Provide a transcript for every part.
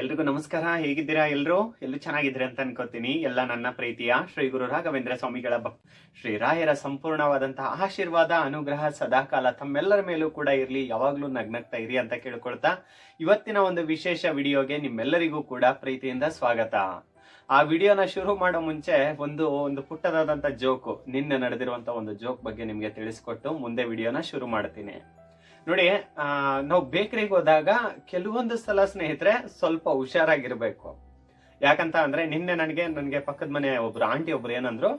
ಎಲ್ರಿಗೂ ನಮಸ್ಕಾರ. ಹೇಗಿದ್ದೀರಾ? ಎಲ್ಲರೂ ಚೆನ್ನಾಗಿದ್ರೆ ಅಂತ ಅನ್ಕೋತೀನಿ. ಎಲ್ಲ ನನ್ನ ಪ್ರೀತಿಯ ಶ್ರೀ ಗುರು ರಾಘವೇಂದ್ರ ಸ್ವಾಮಿಗಳ ಶ್ರೀರಾಯರ ಸಂಪೂರ್ಣವಾದಂತಹ ಆಶೀರ್ವಾದ ಅನುಗ್ರಹ ಸದಾಕಾಲ ತಮ್ಮೆಲ್ಲರ ಮೇಲೂ ಕೂಡ ಇರ್ಲಿ, ಯಾವಾಗ್ಲೂ ನಗ್ನಗ್ತಾ ಇರಿ ಅಂತ ಕೇಳ್ಕೊಳ್ತಾ ಇವತ್ತಿನ ಒಂದು ವಿಶೇಷ ವಿಡಿಯೋಗೆ ನಿಮ್ಮೆಲ್ಲರಿಗೂ ಕೂಡ ಪ್ರೀತಿಯಿಂದ ಸ್ವಾಗತ. ಆ ವಿಡಿಯೋನ ಶುರು ಮಾಡೋ ಮುಂಚೆ ಒಂದು ಪುಟ್ಟದಾದಂತ ಜೋಕು, ನಿನ್ನೆ ನಡೆದಿರುವಂತ ಒಂದು ಜೋಕ್ ಬಗ್ಗೆ ನಿಮ್ಗೆ ತಿಳಿಸ್ಕೊಟ್ಟು ಮುಂದೆ ವಿಡಿಯೋನ ಶುರು ಮಾಡ್ತೀನಿ. ನೋಡಿ, ನಾವು ಬೇಕರಿಗೆ ಹೋದಾಗ ಕೆಲವೊಂದು ಸಲ ಸ್ನೇಹಿತರೆ ಸ್ವಲ್ಪ ಹುಷಾರಾಗಿರ್ಬೇಕು. ಯಾಕಂತ ಅಂದ್ರೆ ನಿನ್ನೆ ನನಗೆ ಪಕ್ಕದ ಮನೆ ಆಂಟಿ ಒಬ್ರು ಏನಂದ್ರು,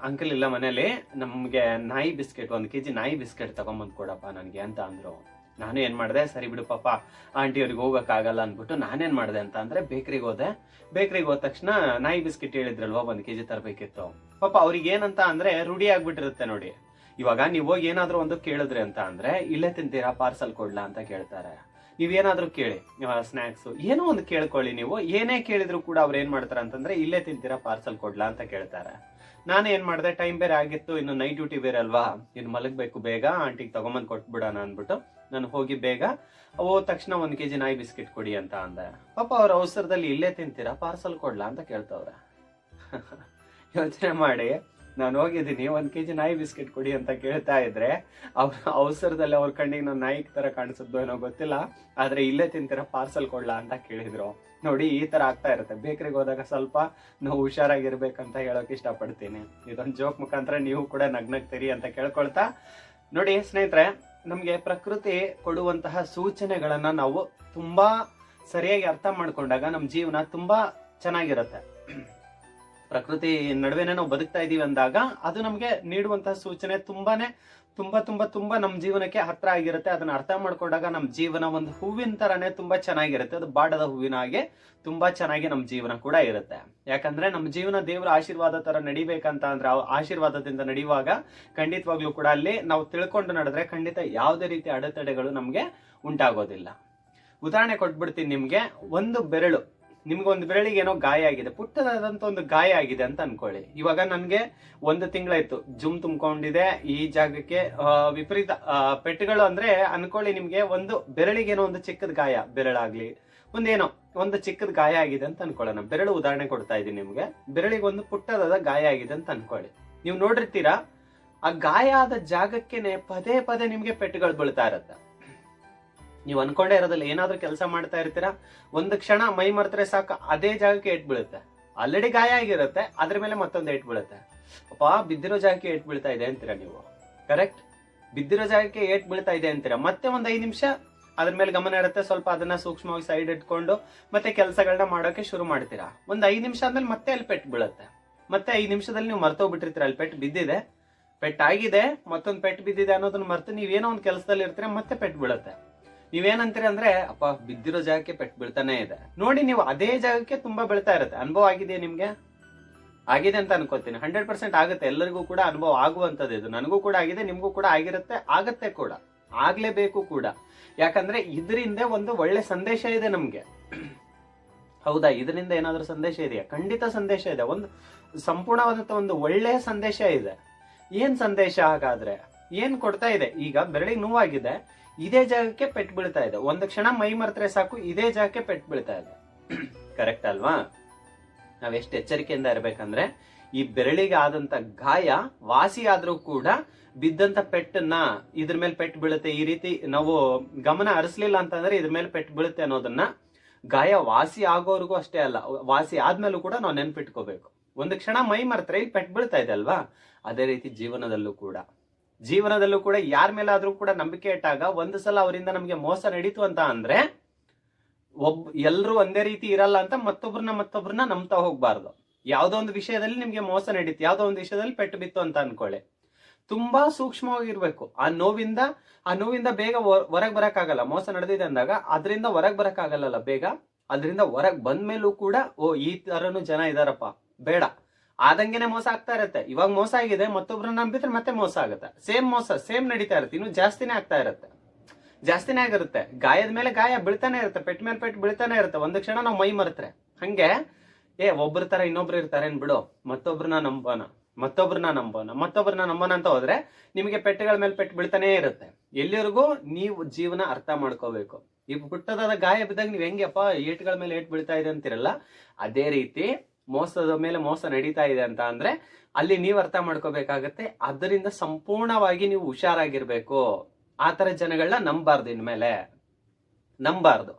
ಅಂಕಲ್ ಇಲ್ಲ ಮನೇಲಿ ನಮ್ಗೆ ನಾಯಿ ಬಿಸ್ಕೆಟ್ 1 kg ನಾಯಿ ಬಿಸ್ಕೆಟ್ ತಗೊಂಬಂದ್ ಕೊಡಪ್ಪ ನನ್ಗೆ ಅಂತ ಅಂದ್ರು. ನಾನು ಏನ್ ಮಾಡ್ದೆ, ಸರಿ ಬಿಡು ಪಾಪ ಆಂಟಿ ಅವ್ರಿಗೆ ಹೋಗಕ್ಕಾಗಲ್ಲ ಅನ್ಬಿಟ್ಟು ನಾನೇನ್ ಮಾಡ್ದೆ ಅಂತ ಅಂದ್ರೆ ಬೇಕರಿಗೆ ಹೋದ ತಕ್ಷಣ ನಾಯಿ ಬಿಸ್ಕೆಟ್ ಹೇಳಿದ್ರಲ್ವಾ 1 kg ತರಬೇಕಿತ್ತು. ಪಾಪ ಅವ್ರಿಗೆ ಏನಂತ ಅಂದ್ರೆ ರೂಢಿ ಆಗ್ಬಿಟ್ಟಿರುತ್ತೆ ನೋಡಿ. ಇವಾಗ ನೀವು ಹೋಗಿ ಏನಾದ್ರೂ ಒಂದು ಕೇಳಿದ್ರಿ ಅಂತ ಅಂದ್ರೆ, ಇಲ್ಲೇ ತಿಂತೀರಾ ಪಾರ್ಸಲ್ ಕೊಡ್ಲಾ ಅಂತ ಕೇಳ್ತಾರೆ. ನೀವೇನಾದ್ರೂ ಕೇಳಿ, ಸ್ನಾಕ್ಸ್ ಏನೋ ಒಂದು ಕೇಳ್ಕೊಳ್ಳಿ, ನೀವು ಏನೇ ಕೇಳಿದ್ರು ಕೂಡ ಅವ್ರು ಏನ್ ಮಾಡ್ತಾರೆ ಅಂತಂದ್ರೆ ಇಲ್ಲೇ ತಿಂತೀರಾ ಪಾರ್ಸಲ್ ಕೊಡ್ಲಾ ಅಂತ ಕೇಳ್ತಾರೆ. ನಾನು ಏನ್ ಮಾಡ್ದೆ, ಟೈಮ್ ಬೇರೆ ಆಗಿತ್ತು, ಇನ್ನು ನೈಟ್ ಡ್ಯೂಟಿ ಬೇರೆ ಅಲ್ವಾ, ಇನ್ನು ಮಲಗ್ಬೇಕು, ಬೇಗ ಆಂಟಿಗೆ ತಗೊಂಬಂದ್ ಕೊಟ್ಬಿಡೋಣ ಅನ್ಬಿಟ್ಟು ನಾನು ಹೋಗಿ ಬೇಗ ಹೋದ ತಕ್ಷಣ 1 kg ನಾಯಿ ಬಿಸ್ಕೆಟ್ ಕೊಡಿ ಅಂತ ಅಂದೆ. ಪಾಪ ಅವ್ರ ಅವಸರದಲ್ಲಿ ಇಲ್ಲೇ ತಿಂತೀರಾ ಪಾರ್ಸಲ್ ಕೊಡ್ಲಾ ಅಂತ ಕೇಳ್ತವ್ರೆ. ಯೋಚನೆ ಮಾಡಿ, ನಾನು ಹೋಗಿದ್ದೀನಿ 1 kg ನಾಯಿ ಬಿಸ್ಕೆಟ್ ಕೊಡಿ ಅಂತ ಕೇಳ್ತಾ ಇದ್ರೆ ಅವ್ರ ಅವಸರದಲ್ಲಿ ಅವ್ರ ಕಣ್ಣಿಗೆ ನಾನು ನಾಯಿ ತರ ಕಾಣಿಸುತ್ತೋ ಏನೋ ಗೊತ್ತಿಲ್ಲ, ಆದ್ರೆ ಇಲ್ಲೇ ತಿಂತೀರಾ ಪಾರ್ಸಲ್ ಕೊಡ್ಲಾ ಅಂತ ಕೇಳಿದ್ರು. ನೋಡಿ, ಈ ತರ ಆಗ್ತಾ ಇರುತ್ತೆ. ಬೇಕರಿಗೆ ಹೋದಾಗ ಸ್ವಲ್ಪ ನಾವು ಹುಷಾರಾಗಿರ್ಬೇಕಂತ ಹೇಳೋಕೆ ಇಷ್ಟಪಡ್ತೀನಿ. ಇದೊಂದು ಜೋಕ್ ಮುಖಾಂತರ ನೀವು ಕೂಡ ನಗ್ನಗ್ತೀರಿ ಅಂತ ಕೇಳ್ಕೊಳ್ತಾ, ನೋಡಿ ಸ್ನೇಹಿತರೆ, ನಮ್ಗೆ ಪ್ರಕೃತಿ ಕೊಡುವಂತಹ ಸೂಚನೆಗಳನ್ನ ನಾವು ತುಂಬಾ ಸರಿಯಾಗಿ ಅರ್ಥ ಮಾಡ್ಕೊಂಡಾಗ ನಮ್ ಜೀವನ ತುಂಬಾ ಚೆನ್ನಾಗಿರುತ್ತೆ. ಪ್ರಕೃತಿ ನಡುವೆನೆ ನಾವು ಬದುಕ್ತಾ ಇದೀವಿ ಅಂದಾಗ ಅದು ನಮ್ಗೆ ನೀಡುವಂತಹ ಸೂಚನೆ ತುಂಬಾ ನಮ್ ಜೀವನಕ್ಕೆ ಹತ್ರ ಆಗಿರುತ್ತೆ. ಅದನ್ನ ಅರ್ಥ ಮಾಡ್ಕೊಂಡಾಗ ನಮ್ ಜೀವನ ಒಂದು ಹೂವಿನ ತರಾನೇ ತುಂಬಾ ಚೆನ್ನಾಗಿರುತ್ತೆ. ಅದು ಬಾಡದ ಹೂವಿನ ಹಾಗೆ ತುಂಬಾ ಚೆನ್ನಾಗಿ ನಮ್ ಜೀವನ ಕೂಡ ಇರುತ್ತೆ. ಯಾಕಂದ್ರೆ ನಮ್ ಜೀವನ ದೇವರ ಆಶೀರ್ವಾದ ತರ ನಡಿಬೇಕಂತ ಅಂದ್ರೆ, ಆಶೀರ್ವಾದದಿಂದ ನಡೆಯುವಾಗ ಖಂಡಿತವಾಗ್ಲೂ ಕೂಡ ಅಲ್ಲಿ ನಾವು ತಿಳ್ಕೊಂಡು ನಡೆದ್ರೆ ಖಂಡಿತ ಯಾವುದೇ ರೀತಿ ಅಡೆತಡೆಗಳು ನಮ್ಗೆ ಉಂಟಾಗೋದಿಲ್ಲ. ಉದಾಹರಣೆ ಕೊಟ್ಬಿಡ್ತೀನಿ ನಿಮ್ಗೆ. ನಿಮ್ಗೊಂದು ಬೆರಳಿಗೆ ಏನೋ ಗಾಯ ಆಗಿದೆ, ಪುಟ್ಟದಾದಂತ ಒಂದು ಗಾಯ ಆಗಿದೆ ಅಂತ ಅನ್ಕೊಳ್ಳಿ. ಇವಾಗ ನನ್ಗೆ 1 ತಿಂಗಳಾಯ್ತು ಜುಮ್ ತುಂಬಿಕೊಂಡಿದೆ ಈ ಜಾಗಕ್ಕೆ, ವಿಪರೀತ ಪೆಟ್ಟುಗಳು ಅಂದ್ರೆ ಅನ್ಕೊಳ್ಳಿ, ನಿಮ್ಗೆ ಒಂದು ಬೆರಳಿಗೇನೋ ಒಂದು ಚಿಕ್ಕದ ಗಾಯ, ಬೆರಳಾಗ್ಲಿ ಒಂದು ಚಿಕ್ಕದ ಗಾಯ ಆಗಿದೆ ಅಂತ ಅನ್ಕೊಳ್ಳೋಣ. ಬೆರಳು ಉದಾಹರಣೆ ಕೊಡ್ತಾ ಇದೀನಿ ನಿಮ್ಗೆ. ಬೆರಳಿಗೆ ಒಂದು ಪುಟ್ಟದಾದ ಗಾಯ ಆಗಿದೆ ಅಂತ ಅನ್ಕೊಳ್ಳಿ. ನೀವು ನೋಡಿರ್ತೀರಾ, ಆ ಗಾಯ ಆದ ಜಾಗಕ್ಕೇನೆ ಪದೇ ಪದೇ ನಿಮ್ಗೆ ಪೆಟ್ಟುಗಳು ಬೀಳ್ತಾ ಇರತ್ತೆ. ನೀವು ಅನ್ಕೊಂಡೇ ಇರೋದಿಲ್ಲ, ಏನಾದ್ರೂ ಕೆಲಸ ಮಾಡ್ತಾ ಇರ್ತೀರಾ, ಒಂದು ಕ್ಷಣ ಮೈ ಮರೆತ್ರೆ ಸಾಕು ಅದೇ ಜಾಗಕ್ಕೆ ಏಟ್ ಬೀಳುತ್ತೆ. ಆಲ್ರೆಡಿ ಗಾಯ ಆಗಿರುತ್ತೆ, ಅದ್ರ ಮೇಲೆ ಮತ್ತೊಂದು ಏಟ್ ಬೀಳುತ್ತೆ. ಅಪ್ಪ, ಬಿದ್ದಿರೋ ಜಾಗಕ್ಕೆ ಏಟ್ ಬೀಳ್ತಾ ಇದೆ ಅಂತೀರಾ ನೀವು. ಕರೆಕ್ಟ್, ಬಿದ್ದಿರೋ ಜಾಗಕ್ಕೆ ಏಟ್ ಬೀಳ್ತಾ ಇದೆ ಅಂತೀರಾ. ಮತ್ತೆ ಒಂದ್ 5 ನಿಮಿಷ ಅದ್ರ ಮೇಲೆ ಗಮನ ಇರುತ್ತೆ, ಸ್ವಲ್ಪ ಅದನ್ನ ಸೂಕ್ಷ್ಮವಾಗಿ ಸೈಡ್ ಇಟ್ಕೊಂಡು ಮತ್ತೆ ಕೆಲಸಗಳನ್ನ ಮಾಡೋಕೆ ಶುರು ಮಾಡ್ತೀರಾ. ಒಂದ್ 5 ನಿಮಿಷ ಆದ್ಮೇಲೆ ಮತ್ತೆ ಅಲ್ಲಿ ಪೆಟ್ಟು ಬೀಳುತ್ತೆ. ಮತ್ತೆ 5 ನಿಮಿಷದಲ್ಲಿ ನೀವು ಮರ್ತೋಗ್ಬಿಟ್ಟಿರ್ತೀರ, ಅಲ್ಲಿ ಪೆಟ್ಟು ಬಿದ್ದಿದೆ, ಪೆಟ್ಟಾಗಿದೆ, ಮತ್ತೊಂದು ಪೆಟ್ಟು ಬಿದ್ದಿದೆ ಅನ್ನೋದನ್ನ ಮರ್ತು ನೀವೇನೋ ಒಂದು ಕೆಲಸದಲ್ಲಿ ಇರ್ತೀರ, ಮತ್ತೆ ಪೆಟ್ಟು ಬೀಳುತ್ತೆ. ನೀವೇನಂತೀರಿ ಅಂದ್ರೆ, ಅಪ್ಪ ಬಿದ್ದಿರೋ ಜಾಗಕ್ಕೆ ಪೆಟ್ಟು ಬೀಳ್ತಾನೆ ಇದೆ. ನೋಡಿ, ನೀವು ಅದೇ ಜಾಗಕ್ಕೆ ತುಂಬಾ ಬೀಳ್ತಾ ಇರುತ್ತೆ. ಅನುಭವ ಆಗಿದೆಯಾ ನಿಮ್ಗೆ? ಆಗಿದೆ ಅಂತ ಅನ್ಕೋತೀನಿ. 100% ಆಗುತ್ತೆ. ಎಲ್ಲರಿಗೂ ಕೂಡ ಅನುಭವ ಆಗುವಂತದ್ದು ಇದು. ನನಗೂ ಕೂಡ ಆಗಿದೆ, ನಿಮ್ಗೂ ಕೂಡ ಆಗಿರುತ್ತೆ, ಆಗತ್ತೆ ಕೂಡ, ಆಗ್ಲೇಬೇಕು ಕೂಡ. ಯಾಕಂದ್ರೆ ಇದರಿಂದ ಒಂದು ಒಳ್ಳೆ ಸಂದೇಶ ಇದೆ ನಮ್ಗೆ. ಹೌದಾ? ಇದರಿಂದ ಏನಾದ್ರೂ ಸಂದೇಶ ಇದೆಯಾ? ಖಂಡಿತ ಸಂದೇಶ ಇದೆ. ಒಂದು ಸಂಪೂರ್ಣವಾದಂತ ಒಂದು ಒಳ್ಳೆಯ ಸಂದೇಶ ಇದೆ. ಏನ್ ಸಂದೇಶ ಹಾಗಾದ್ರೆ? ಏನ್ ಕೊಡ್ತಾ ಇದೆ? ಈಗ ಬೆರಳಿಗೆ ನೋವಾಗಿದೆ, ಇದೇ ಜಾಗಕ್ಕೆ ಪೆಟ್ಟು ಬೀಳ್ತಾ ಇದೆ. ಒಂದು ಕ್ಷಣ ಮೈ ಮರೆತ್ರೆ ಸಾಕು ಇದೇ ಜಾಗಕ್ಕೆ ಪೆಟ್ಟು ಬೀಳ್ತಾ ಇದೆ. ಕರೆಕ್ಟ್ ಅಲ್ವಾ? ನಾವೆಷ್ಟು ಎಚ್ಚರಿಕೆಯಿಂದ ಇರ್ಬೇಕಂದ್ರೆ, ಈ ಬೆರಳಿಗೆ ಆದಂತ ಗಾಯ ವಾಸಿ ಆದ್ರೂ ಕೂಡ ಬಿದ್ದಂತ ಪೆಟ್ಟನ್ನ, ಇದ್ರ ಮೇಲೆ ಪೆಟ್ಟು ಬೀಳುತ್ತೆ, ಈ ರೀತಿ ನಾವು ಗಮನ ಹರಿಸ್ಲಿಲ್ಲ ಅಂತಂದ್ರೆ ಇದ್ರ ಮೇಲೆ ಪೆಟ್ಟು ಬೀಳುತ್ತೆ ಅನ್ನೋದನ್ನ, ಗಾಯ ವಾಸಿ ಆಗೋರ್ಗೂ ಅಷ್ಟೇ ಅಲ್ಲ, ವಾಸಿ ಆದ್ಮೇಲೂ ಕೂಡ ನಾವು ನೆನ್ಪಿಟ್ಕೋಬೇಕು. ಒಂದು ಕ್ಷಣ ಮೈ ಮರೆತ್ರೆ ಇಲ್ಲಿ ಪೆಟ್ಟು ಬೀಳ್ತಾ ಇದೆ ಅಲ್ವಾ? ಅದೇ ರೀತಿ ಜೀವನದಲ್ಲೂ ಕೂಡ ಯಾರ ಮೇಲಾದ್ರೂ ಕೂಡ ನಂಬಿಕೆ ಇಟ್ಟಾಗ ಒಂದು ಸಲ ಅವರಿಂದ ನಮ್ಗೆ ಮೋಸ ನಡೀತು ಅಂತ ಅಂದ್ರೆ, ಎಲ್ರು ಒಂದೇ ರೀತಿ ಇರಲ್ಲ ಅಂತ ಮತ್ತೊಬ್ರನ್ನ ನಂಬ್ತಾ ಹೋಗ್ಬಾರ್ದು. ಯಾವ್ದೋ ಒಂದು ವಿಷಯದಲ್ಲಿ ನಿಮ್ಗೆ ಮೋಸ ನಡೀತು, ಯಾವ್ದೋ ಒಂದು ವಿಷಯದಲ್ಲಿ ಪೆಟ್ಟು ಬಿತ್ತು ಅಂತ ಅನ್ಕೊಳ್ಳಿ, ತುಂಬಾ ಸೂಕ್ಷ್ಮವಾಗಿರ್ಬೇಕು. ಆ ನೋವಿಂದ ಬೇಗ ಹೊರಗ್ ಬರಕ್ಕಾಗಲ್ಲ. ಮೋಸ ನಡೆದಿದೆ ಅಂದಾಗ ಅದರಿಂದ ಹೊರಗ್ ಬರಕ್ಕಾಗಲ್ಲ ಬೇಗ. ಅದರಿಂದ ಹೊರಗ್ ಬಂದ್ಮೇಲೂ ಕೂಡ ಈ ತರನು ಜನ ಇದಾರಪ್ಪ, ಬೇಡ, ಆದಂಗೆನೆ ಮೋಸ ಆಗ್ತಾ ಇರುತ್ತೆ. ಇವಾಗ ಮೋಸ ಆಗಿದೆ, ಮತ್ತೊಬ್ರನ್ನ ನಂಬಿದ್ರೆ ಮತ್ತೆ ಮೋಸ ಆಗುತ್ತೆ. ಸೇಮ್ ನಡೀತಾ ಇರುತ್ತೆ, ಇನ್ನು ಜಾಸ್ತಿನೇ ಆಗ್ತಾ ಇರುತ್ತೆ, ಜಾಸ್ತಿನೇ ಆಗಿರುತ್ತೆ. ಗಾಯದ ಮೇಲೆ ಗಾಯ ಬೀಳ್ತಾನೆ ಇರುತ್ತೆ, ಪೆಟ್ ಮೇಲೆ ಪೆಟ್ಟು ಬೀಳ್ತಾನೆ ಇರುತ್ತೆ. ಒಂದು ಕ್ಷಣ ನಾವು ಮೈ ಮರೆತ್ರೆ ಹಂಗೆ, ಒಬ್ಬರ ತರ ಇನ್ನೊಬ್ರು ಇರ್ತಾರೆ ಬಿಡು, ಮತ್ತೊಬ್ರನ್ನ ನಂಬೋಣ, ಮತ್ತೊಬ್ಬರನ್ನ ನಂಬೋಣ ಅಂತ ಹೋದ್ರೆ ನಿಮಗೆ ಪೆಟ್ಟುಗಳ ಮೇಲೆ ಪೆಟ್ಟು ಬೀಳ್ತಾನೆ ಇರುತ್ತೆ. ಎಲ್ಲಿವರೆಗೂ ನೀವು ಜೀವನ ಅರ್ಥ ಮಾಡ್ಕೋಬೇಕು. ಈ ಪುಟ್ಟದಾದ ಗಾಯ ಬಿದ್ದಾಗ ನೀವ್ ಹೆಂಗಪ್ಪ ಏಟ್ಗಳ ಮೇಲೆ ಏಟ್ ಬೀಳ್ತಾ ಇದೆ ಅಂತಿರಲ್ಲ, ಅದೇ ರೀತಿ ಮೋಸದ ಮೇಲೆ ಮೋಸ ನಡೀತಾ ಇದೆ ಅಂತ ಅಂದ್ರೆ ಅಲ್ಲಿ ನೀವು ಅರ್ಥ ಮಾಡ್ಕೋಬೇಕಾಗತ್ತೆ. ಅದರಿಂದ ಸಂಪೂರ್ಣವಾಗಿ ನೀವು ಹುಷಾರಾಗಿರ್ಬೇಕು. ಆತರ ಜನಗಳನ್ನ ನಂಬಾರ್ದು, ಇನ್ಮೇಲೆ ನಂಬಾರ್ದು.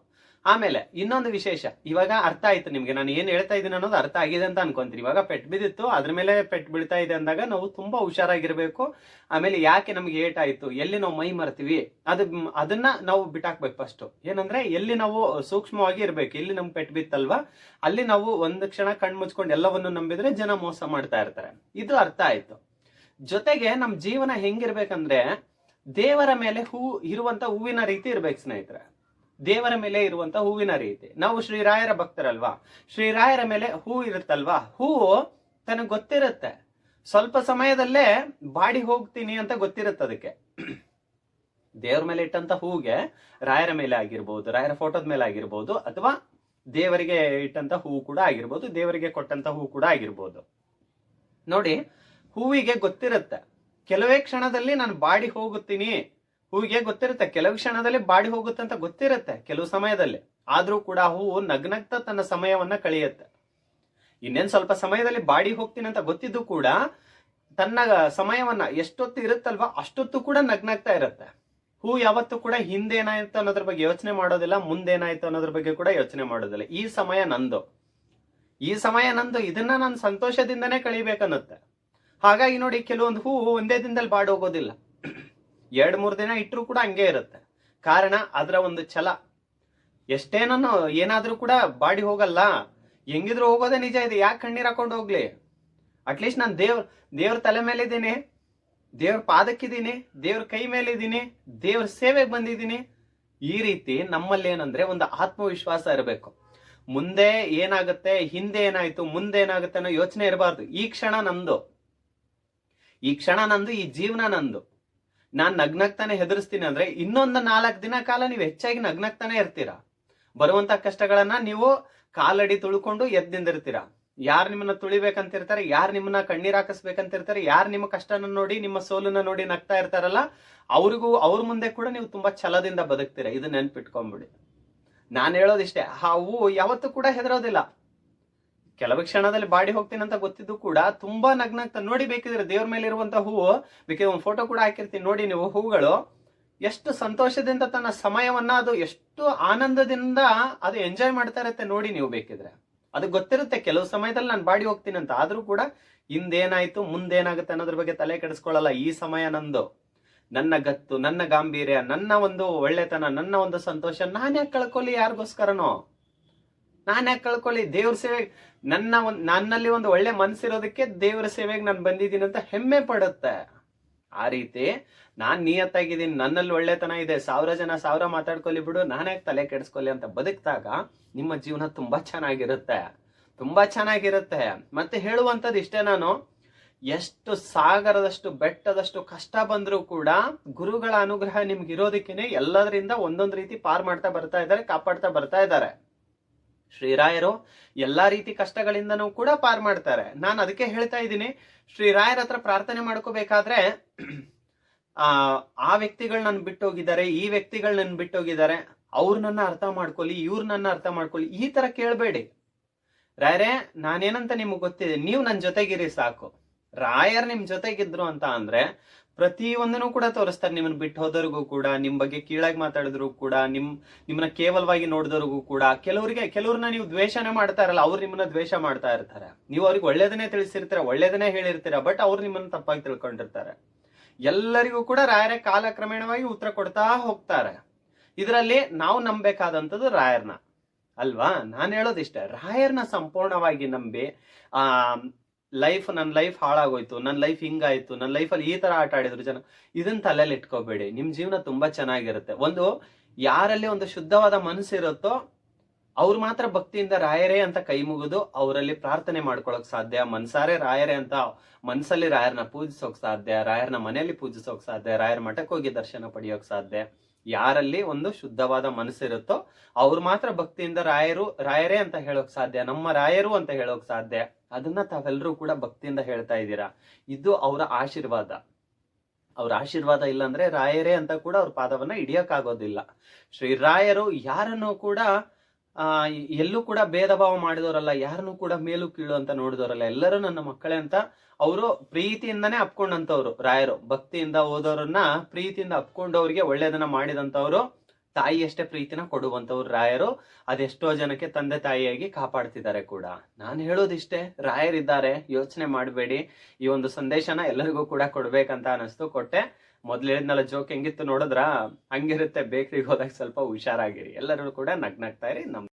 ಆಮೇಲೆ ಇನ್ನೊಂದು ವಿಶೇಷ, ಇವಾಗ ಅರ್ಥ ಆಯ್ತು ನಿಮ್ಗೆ ನಾನು ಏನ್ ಹೇಳ್ತಾ ಇದ್ದೀನಿ ಅನ್ನೋದು ಅರ್ಥ ಆಗಿದೆ ಅಂತ ಅನ್ಕೊಂತೀನಿ. ಇವಾಗ ಪೆಟ್ ಬಿದ್ದಿತ್ತು, ಅದ್ರ ಮೇಲೆ ಪೆಟ್ ಬೀಳ್ತಾ ಇದೆ ಅಂದಾಗ ನಾವು ತುಂಬಾ ಹುಷಾರಾಗಿರ್ಬೇಕು. ಆಮೇಲೆ ಯಾಕೆ ನಮ್ಗೆ ಏಟಾಯ್ತು, ಎಲ್ಲಿ ನಾವು ಮೈ ಮರ್ತೀವಿ, ಅದನ್ನ ನಾವು ಬಿಟ್ಟಾಕ್ಬೇಕು. ಫಸ್ಟ್ ಏನಂದ್ರೆ ಎಲ್ಲಿ ನಾವು ಸೂಕ್ಷ್ಮವಾಗಿ ಇರ್ಬೇಕು. ಎಲ್ಲಿ ನಮ್ಗೆ ಪೆಟ್ ಬಿತ್ತಲ್ವಾ ಅಲ್ಲಿ ನಾವು ಒಂದು ಕ್ಷಣ ಕಣ್ ಮುಚ್ಕೊಂಡು ಎಲ್ಲವನ್ನು ನಂಬಿದ್ರೆ ಜನ ಮೋಸ ಮಾಡ್ತಾ ಇರ್ತಾರೆ. ಇದು ಅರ್ಥ ಆಯ್ತು. ಜೊತೆಗೆ ನಮ್ ಜೀವನ ಹೆಂಗಿರ್ಬೇಕಂದ್ರೆ ದೇವರ ಮೇಲೆ ಇರುವಂತ ಹೂವಿನ ರೀತಿ ಇರ್ಬೇಕು ಸ್ನೇಹಿತರೆ. ದೇವರ ಮೇಲೆ ಇರುವಂತ ಹೂವಿನ ರೀತಿ. ನಾವು ಶ್ರೀರಾಯರ ಭಕ್ತರಲ್ವಾ, ಶ್ರೀರಾಯರ ಮೇಲೆ ಹೂ ಇರುತ್ತಲ್ವಾ, ಹೂವು ತನಗೆ ಗೊತ್ತಿರುತ್ತೆ, ಸ್ವಲ್ಪ ಸಮಯದಲ್ಲೇ ಬಾಡಿ ಹೋಗ್ತೀನಿ ಅಂತ ಗೊತ್ತಿರುತ್ತೆ ಅದಕ್ಕೆ. ದೇವರ ಮೇಲೆ ಇಟ್ಟಂತ ಹೂಗೆ ರಾಯರ ಮೇಲೆ ಆಗಿರ್ಬೋದು, ರಾಯರ ಫೋಟೋದ ಮೇಲೆ ಆಗಿರ್ಬೋದು, ಅಥವಾ ದೇವರಿಗೆ ಇಟ್ಟಂತ ಹೂ ಕೂಡ ಆಗಿರ್ಬೋದು, ದೇವರಿಗೆ ಕೊಟ್ಟಂತ ಹೂ ಕೂಡ ಆಗಿರ್ಬೋದು. ನೋಡಿ, ಹೂವಿಗೆ ಗೊತ್ತಿರುತ್ತೆ ಕೆಲವೇ ಕ್ಷಣದಲ್ಲಿ ನಾನು ಬಾಡಿ ಹೋಗುತ್ತೀನಿ. ಹೂವಿಗೆ ಗೊತ್ತಿರುತ್ತೆ ಕೆಲವು ಕ್ಷಣದಲ್ಲಿ ಬಾಡಿ ಹೋಗುತ್ತೆ ಅಂತ ಗೊತ್ತಿರುತ್ತೆ ಕೆಲವು ಸಮಯದಲ್ಲಿ. ಆದ್ರೂ ಕೂಡ ಹೂವು ನಗ್ನಗ್ತಾ ತನ್ನ ಸಮಯವನ್ನ ಕಳೆಯುತ್ತೆ. ಇನ್ನೇನ್ ಸ್ವಲ್ಪ ಸಮಯದಲ್ಲಿ ಬಾಡಿ ಹೋಗ್ತೀನಿ ಅಂತ ಗೊತ್ತಿದ್ದು ಕೂಡ ತನ್ನ ಸಮಯವನ್ನ ಎಷ್ಟೊತ್ತು ಇರುತ್ತಲ್ವಾ ಅಷ್ಟೊತ್ತು ಕೂಡ ನಗ್ನಾಗ್ತಾ ಇರುತ್ತೆ. ಹೂ ಯಾವತ್ತೂ ಕೂಡ ಹಿಂದೇನಾಯ್ತು ಅನ್ನೋದ್ರ ಬಗ್ಗೆ ಯೋಚನೆ ಮಾಡೋದಿಲ್ಲ, ಮುಂದೇನಾಯ್ತು ಅನ್ನೋದ್ರ ಬಗ್ಗೆ ಕೂಡ ಯೋಚನೆ ಮಾಡೋದಿಲ್ಲ. ಈ ಸಮಯ ನಂದು, ಇದನ್ನ ನಾನು ಸಂತೋಷದಿಂದನೇ ಕಳಿಬೇಕನ್ನುತ್ತೆ. ಹಾಗಾಗಿ ನೋಡಿ, ಕೆಲವೊಂದು ಹೂ ಒಂದೇ ದಿನದಲ್ಲಿ ಬಾಡಿ ಹೋಗೋದಿಲ್ಲ, 2-3 ದಿನ ಇಟ್ಟರು ಕೂಡ ಹಂಗೆ ಇರುತ್ತೆ. ಕಾರಣ ಅದರ ಒಂದು ಛಲ. ಎಷ್ಟೇನೋ ಏನಾದ್ರೂ ಕೂಡ ಬಾಡಿ ಹೋಗಲ್ಲ, ಹೆಂಗಿದ್ರು ಹೋಗೋದೇ ನಿಜ ಇದೆ. ಯಾಕೆ ಕಣ್ಣೀರ್ ಹಾಕೊಂಡು ಹೋಗ್ಲಿ? ಅಟ್ಲೀಸ್ಟ್ ನಾನು ದೇವ್ರ ತಲೆ ಮೇಲೆ ಇದ್ದೀನಿ, ದೇವ್ರ ಪಾದಕ್ಕಿದ್ದೀನಿ, ದೇವ್ರ ಕೈ ಮೇಲೆ ಇದ್ದೀನಿ, ದೇವ್ರ ಸೇವೆಗೆ ಬಂದಿದ್ದೀನಿ. ಈ ರೀತಿ ನಮ್ಮಲ್ಲಿ ಏನಂದ್ರೆ ಒಂದು ಆತ್ಮವಿಶ್ವಾಸ ಇರಬೇಕು. ಮುಂದೆ ಏನಾಗುತ್ತೆ, ಹಿಂದೆ ಏನಾಯ್ತು, ಮುಂದೆ ಏನಾಗುತ್ತೆ ಅನ್ನೋ ಯೋಚನೆ ಇರಬಾರ್ದು. ಈ ಕ್ಷಣ ನಂದು, ಈ ಜೀವನ ನಂದು. ನಾನ್ ನಗ್ನಗ್ತಾನೆ ಹೆದರ್ಸ್ತೀನಿ ಅಂದ್ರೆ ಇನ್ನೊಂದು 4 ದಿನ ಕಾಲ ನೀವು ಹೆಚ್ಚಾಗಿ ನಗ್ನಗ್ತಾನೆ ಇರ್ತೀರಾ. ಬರುವಂತ ಕಷ್ಟಗಳನ್ನ ನೀವು ಕಾಲಡಿ ತುಳ್ಕೊಂಡು ಎದ್ದಿಂದಿರ್ತೀರಾ. ಯಾರು ನಿಮ್ಮನ್ನ ತುಳಿಬೇಕಂತಿರ್ತಾರೆ, ಯಾರು ನಿಮ್ಮನ್ನ ಕಣ್ಣೀರ್ ಹಾಕಿಸ್ಬೇಕಂತಿರ್ತಾರೆ, ಯಾರು ನಿಮ್ಮ ಕಷ್ಟನ ನೋಡಿ ನಿಮ್ಮ ಸೋಲನ್ನ ನೋಡಿ ನಗ್ತಾ ಇರ್ತಾರಲ್ಲ, ಅವ್ರ ಮುಂದೆ ಕೂಡ ನೀವು ತುಂಬಾ ಛಲದಿಂದ ಬದುಕ್ತೀರಾ. ಇದು ನೆನ್ಪಿಟ್ಕೊಂಡ್ಬಿಡಿ. ನಾನ್ ಹೇಳೋದಿಷ್ಟೇ, ಆ ಹೂವು ಯಾವತ್ತೂ ಕೂಡ ಹೆದರೋದಿಲ್ಲ. ಕೆಲವು ಕ್ಷಣದಲ್ಲಿ ಬಾಡಿ ಹೋಗ್ತೀನಿ ಅಂತ ಗೊತ್ತಿದ್ದು ಕೂಡ ತುಂಬಾ ನಗ್ನಾಗ್ತಾ ನೋಡಿ. ಬೇಕಿದ್ರೆ ದೇವ್ರ ಮೇಲೆ ಇರುವಂತ ಹೂವು, ಬೇಕಿದ್ರೆ ಒಂದು ಫೋಟೋ ಕೂಡ ಹಾಕಿರ್ತೀನಿ ನೋಡಿ ನೀವು. ಹೂಗಳು ಎಷ್ಟು ಸಂತೋಷದಿಂದ ತನ್ನ ಸಮಯವನ್ನ ಅದು ಎಷ್ಟು ಆನಂದದಿಂದ ಅದು ಎಂಜಾಯ್ ಮಾಡ್ತಾ ಇರುತ್ತೆ ನೋಡಿ ನೀವು. ಬೇಕಿದ್ರೆ ಅದು ಗೊತ್ತಿರುತ್ತೆ ಕೆಲವು ಸಮಯದಲ್ಲಿ ನಾನು ಬಾಡಿ ಹೋಗ್ತೀನಿ ಅಂತ. ಆದ್ರೂ ಕೂಡ ಹಿಂದೇನಾಯ್ತು ಮುಂದೇನಾಗುತ್ತೆ ಅನ್ನೋದ್ರ ಬಗ್ಗೆ ತಲೆ ಕೆಡಿಸ್ಕೊಳ್ಳಲ್ಲ. ಈ ಸಮಯ ನಂದು, ನನ್ನ ಗತ್ತು, ನನ್ನ ಗಾಂಭೀರ್ಯ, ನನ್ನ ಒಂದು ಒಳ್ಳೆತನ, ನನ್ನ ಒಂದು ಸಂತೋಷ ನಾನ್ ಯಾಕೆ ಕಳ್ಕೊಳ್ಳಿ? ಯಾರಿಗೋಸ್ಕರನೋ ನಾನ್ ಯಾಕೆ ಕಳ್ಕೊಳ್ಳಿ? ದೇವ್ರ ಸೇವೆಗೆ ನನ್ನಲ್ಲಿ ಒಂದು ಒಳ್ಳೆ ಮನ್ಸಿರೋದಕ್ಕೆ ದೇವರ ಸೇವೆಗೆ ನಾನು ಬಂದಿದ್ದೀನಿ ಅಂತ ಹೆಮ್ಮೆ ಪಡುತ್ತೆ. ಆ ರೀತಿ ನಾನ್ ನಿಯತ್ತಾಗಿದ್ದೀನಿ, ನನ್ನಲ್ಲಿ ಒಳ್ಳೆತನ ಇದೆ, 1000 ಜನ 1000 ಮಾತಾಡ್ಕೊಳ್ಳಿ ಬಿಡು, ನಾನ್ಯಾಕೆ ತಲೆ ಕೆಡಿಸ್ಕೊಳ್ಳಿ ಅಂತ ಬದುಕ್ದಾಗ ನಿಮ್ಮ ಜೀವನ ತುಂಬಾ ಚೆನ್ನಾಗಿರುತ್ತೆ. ಮತ್ತೆ ಹೇಳುವಂತದ್ದು ಇಷ್ಟೇ, ನಾನು ಎಷ್ಟು ಸಾಗರದಷ್ಟು ಬೆಟ್ಟದಷ್ಟು ಕಷ್ಟ ಬಂದ್ರೂ ಕೂಡ ಗುರುಗಳ ಅನುಗ್ರಹ ನಿಮ್ಗೆ ಇರೋದಕ್ಕೇನೆ ಎಲ್ಲದರಿಂದ ಒಂದೊಂದು ರೀತಿ ಪಾರ್ ಮಾಡ್ತಾ ಬರ್ತಾ ಇದ್ದಾರೆ, ಕಾಪಾಡ್ತಾ ಬರ್ತಾ ಇದ್ದಾರೆ. ಶ್ರೀರಾಯರು ಎಲ್ಲಾ ರೀತಿ ಕಷ್ಟಗಳಿಂದನೂ ಕೂಡ ಪಾರ್ ಮಾಡ್ತಾರೆ. ನಾನು ಅದಕ್ಕೆ ಹೇಳ್ತಾ ಇದ್ದೀನಿ, ಶ್ರೀರಾಯರ ಹತ್ರ ಪ್ರಾರ್ಥನೆ ಮಾಡ್ಕೋಬೇಕಾದ್ರೆ ಆ ವ್ಯಕ್ತಿಗಳು ನನ್ ಬಿಟ್ಟೋಗಿದ್ದಾರೆ, ಈ ವ್ಯಕ್ತಿಗಳು ನನ್ ಬಿಟ್ಟೋಗಿದ್ದಾರೆ, ಅವ್ರು ನನ್ನ ಅರ್ಥ ಮಾಡ್ಕೊಳ್ಳಿ, ಇವ್ರು ನನ್ನ ಅರ್ಥ ಮಾಡ್ಕೊಳ್ಳಿ, ಈ ತರ ಕೇಳ್ಬೇಡಿ. ರಾಯರೇ ನಾನೇನಂತ ನಿಮ್ಗೆ ಗೊತ್ತಿದೆ, ನೀವು ನನ್ ಜೊತೆಗಿರಿ ಸಾಕು. ರಾಯರ್ ನಿಮ್ ಜೊತೆಗಿದ್ರು ಅಂತ ಅಂದ್ರೆ ಪ್ರತಿಯೊಂದನ್ನು ಕೂಡ ತೋರಿಸ್ತಾರೆ. ನಿಮ್ಮನ್ನ ಬಿಟ್ಟು ಹೋದವ್ರಿಗೂ ಕೂಡ, ನಿಮ್ ಬಗ್ಗೆ ಕೀಳಾಗಿ ಮಾತಾಡಿದ್ರು ಕೂಡ, ನಿಮ್ಮನ್ನ ಕೇವಲವಾಗಿ ನೋಡಿದವ್ರಿಗೂ ಕೂಡ, ಕೆಲವ್ರನ್ನ ನೀವು ದ್ವೇಷನೇ ಮಾಡ್ತಾ ಇರಲ್ಲ, ಅವ್ರು ನಿಮ್ಮನ್ನ ದ್ವೇಷ ಮಾಡ್ತಾ ಇರ್ತಾರೆ. ನೀವು ಅವ್ರಿಗೆ ಒಳ್ಳೇದನ್ನೇ ತಿಳಿಸಿರ್ತೀರ, ಒಳ್ಳೇದನ್ನೇ ಹೇಳಿರ್ತೀರ, ಬಟ್ ಅವ್ರು ನಿಮ್ಮನ್ನ ತಪ್ಪಾಗಿ ತಿಳ್ಕೊಂಡಿರ್ತಾರೆ. ಎಲ್ಲರಿಗೂ ಕೂಡ ರಾಯರೇ ಕಾಲಕ್ರಮೇಣವಾಗಿ ಉತ್ತರ ಕೊಡ್ತಾ ಹೋಗ್ತಾರೆ. ಇದರಲ್ಲಿ ನಾವು ನಂಬೇಕಾದಂಥದ್ದು ರಾಯರ್ನ ಅಲ್ವಾ? ನಾನು ಹೇಳೋದಿಷ್ಟೇ, ರಾಯರ್ನ ಸಂಪೂರ್ಣವಾಗಿ ನಂಬಿ ನನ್ನ ಲೈಫ್ ಹಾಳಾಗೋಯ್ತು, ನನ್ನ ಲೈಫ್ ಹಿಂಗಾಯ್ತು, ನನ್ನ ಲೈಫಲ್ಲಿ ಈ ತರ ಆಟ ಆಡಿದ್ರು ಜನ, ಇದನ್ನ ತಲೆಯಲ್ಲಿ ಇಟ್ಕೋಬೇಡಿ. ನಿಮ್ ಜೀವನ ತುಂಬಾ ಚೆನ್ನಾಗಿರುತ್ತೆ. ಯಾರಲ್ಲಿ ಒಂದು ಶುದ್ಧವಾದ ಮನಸ್ಸಿರುತ್ತೋ ಅವ್ರು ಮಾತ್ರ ಭಕ್ತಿಯಿಂದ ರಾಯರೇ ಅಂತ ಕೈ ಮುಗಿದು ಅವರಲ್ಲಿ ಪ್ರಾರ್ಥನೆ ಮಾಡ್ಕೊಳಕ್ ಸಾಧ್ಯ. ಮನ್ಸಾರೆ ರಾಯರೇ ಅಂತ ಮನ್ಸಲ್ಲಿ ರಾಯರ್ನ ಪೂಜಿಸೋಕ್ ಸಾಧ್ಯ, ರಾಯರ್ನ ಮನೆಯಲ್ಲಿ ಪೂಜಿಸೋಕ್ ಸಾಧ್ಯ, ರಾಯರ ಮಠಕ್ಕೆ ಹೋಗಿ ದರ್ಶನ ಪಡೆಯೋಕ್ ಸಾಧ್ಯ. ಯಾರಲ್ಲಿ ಒಂದು ಶುದ್ಧವಾದ ಮನಸ್ಸಿರುತ್ತೋ ಅವ್ರು ಮಾತ್ರ ಭಕ್ತಿಯಿಂದ ರಾಯರೇ ಅಂತ ಹೇಳೋಕ್ ಸಾಧ್ಯ, ನಮ್ಮ ರಾಯರು ಅಂತ ಹೇಳೋಕ್ ಸಾಧ್ಯ. ಅದನ್ನ ತಾವೆಲ್ಲರೂ ಕೂಡ ಭಕ್ತಿಯಿಂದ ಹೇಳ್ತಾ ಇದ್ದೀರಾ. ಇದು ಅವರ ಆಶೀರ್ವಾದ. ಅವ್ರ ಆಶೀರ್ವಾದ ಇಲ್ಲ ಅಂದ್ರೆ ರಾಯರೇ ಅಂತ ಕೂಡ ಅವ್ರ ಪಾದವನ್ನ ಹಿಡಿಯಕ್ಕಾಗೋದಿಲ್ಲ. ಶ್ರೀರಾಯರು ಯಾರನ್ನು ಕೂಡ ಎಲ್ಲೂ ಕೂಡ ಭೇದ ಭಾವ ಮಾಡಿದವರಲ್ಲ, ಯಾರನ್ನು ಕೂಡ ಮೇಲು ಕೀಳು ಅಂತ ನೋಡಿದವರಲ್ಲ, ಎಲ್ಲರೂ ನನ್ನ ಮಕ್ಕಳೇ ಅಂತ ಅವರು ಪ್ರೀತಿಯಿಂದಾನೇ ಅಪ್ಕೊಂಡಂತವ್ರು ರಾಯರು. ಭಕ್ತಿಯಿಂದ ಓದೋರನ್ನ ಪ್ರೀತಿಯಿಂದ ಅಪ್ಕೊಂಡವ್ರಿಗೆ ಒಳ್ಳೇದನ್ನ ಮಾಡಿದಂತವ್ರು, ತಾಯಿಯಷ್ಟೇ ಪ್ರೀತಿನ ಕೊಡುವಂತವ್ರು ರಾಯರು. ಅದೆಷ್ಟೋ ಜನಕ್ಕೆ ತಂದೆ ತಾಯಿಯಾಗಿ ಕಾಪಾಡ್ತಿದ್ದಾರೆ ಕೂಡ. ನಾನು ಹೇಳೋದಿಷ್ಟೇ, ರಾಯರಿದ್ದಾರೆ, ಯೋಚನೆ ಮಾಡಬೇಡಿ. ಈ ಒಂದು ಸಂದೇಶನ ಎಲ್ಲರಿಗೂ ಕೂಡ ಕೊಡ್ಬೇಕಂತ ಅನಿಸ್ತು, ಕೊಟ್ಟೆ. ಮೊದ್ಲು ಹೇಳಿದ್ನಲ್ಲ ಜೋಕ್ ಹೆಂಗಿತ್ತು ನೋಡಿದ್ರ, ಹಂಗಿರುತ್ತೆ. ಬೇಕ್ರಿಗೆ ಹೋದಾಗ ಸ್ವಲ್ಪ ಹುಷಾರಾಗಿರಿ. ಎಲ್ಲರೂ ಕೂಡ ನಗ್ನಾಗ್ತಾ ಇರಿ.